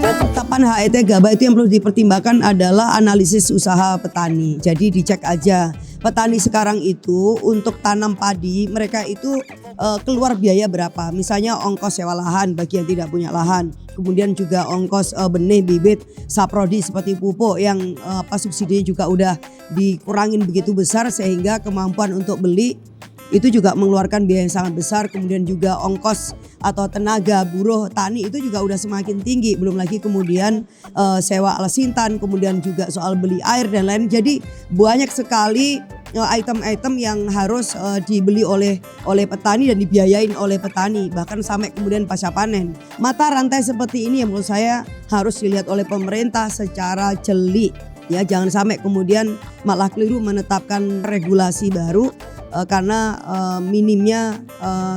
Penetapan HET gabah itu yang perlu dipertimbangkan adalah analisis usaha petani. Jadi dicek aja petani sekarang itu untuk tanam padi mereka itu keluar biaya berapa. Misalnya ongkos sewa lahan bagi yang tidak punya lahan. Kemudian juga ongkos benih, bibit, saprodi seperti pupuk yang subsidinya juga udah dikurangin begitu besar sehingga kemampuan untuk beli itu juga mengeluarkan biaya yang sangat besar. Kemudian juga ongkos atau tenaga buruh tani itu juga udah semakin tinggi. Belum lagi kemudian sewa alat sintan, kemudian juga soal beli air dan lain. Jadi banyak sekali item-item yang harus dibeli oleh petani dan dibiayain oleh petani, bahkan sampai kemudian pasca panen. Mata rantai seperti ini yang menurut saya harus dilihat oleh pemerintah secara jeli. Ya, jangan sampai kemudian malah keliru menetapkan regulasi baru karena minimnya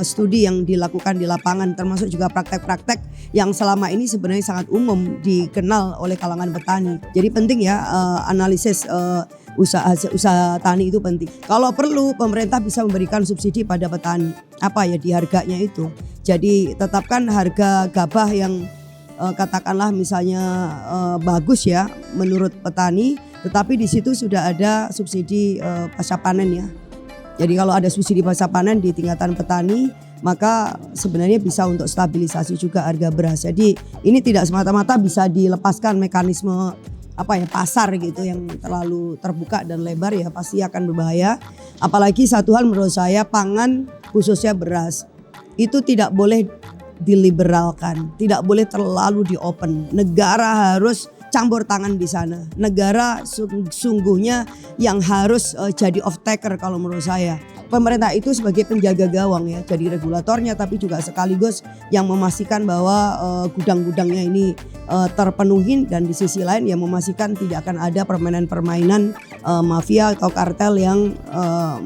studi yang dilakukan di lapangan, termasuk juga praktek-praktek yang selama ini sebenarnya sangat umum dikenal oleh kalangan petani. Jadi penting ya analisis usaha tani itu penting. Kalau perlu pemerintah bisa memberikan subsidi pada petani, apa ya, di harganya itu. Jadi tetapkan harga gabah yang katakanlah misalnya bagus ya menurut petani, tetapi di situ sudah ada subsidi pasca panen ya. Jadi kalau ada subsidi pasca panen di tingkatan petani, maka sebenarnya bisa untuk stabilisasi juga harga beras. Jadi ini tidak semata-mata bisa dilepaskan mekanisme pasar gitu yang terlalu terbuka dan lebar, ya pasti akan berbahaya. Apalagi satu hal menurut saya, pangan khususnya beras itu tidak boleh diliberalkan, tidak boleh terlalu di-open. Negara harus campur tangan di sana. Negara sungguhnya yang harus jadi off taker kalau menurut saya. Pemerintah itu sebagai penjaga gawang ya, jadi regulatornya, tapi juga sekaligus yang memastikan bahwa gudang-gudangnya ini terpenuhi, dan di sisi lain yang memastikan tidak akan ada permainan-permainan mafia atau kartel yang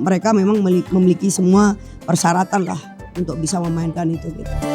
mereka memang memiliki semua persyaratan lah untuk bisa memainkan itu gitu.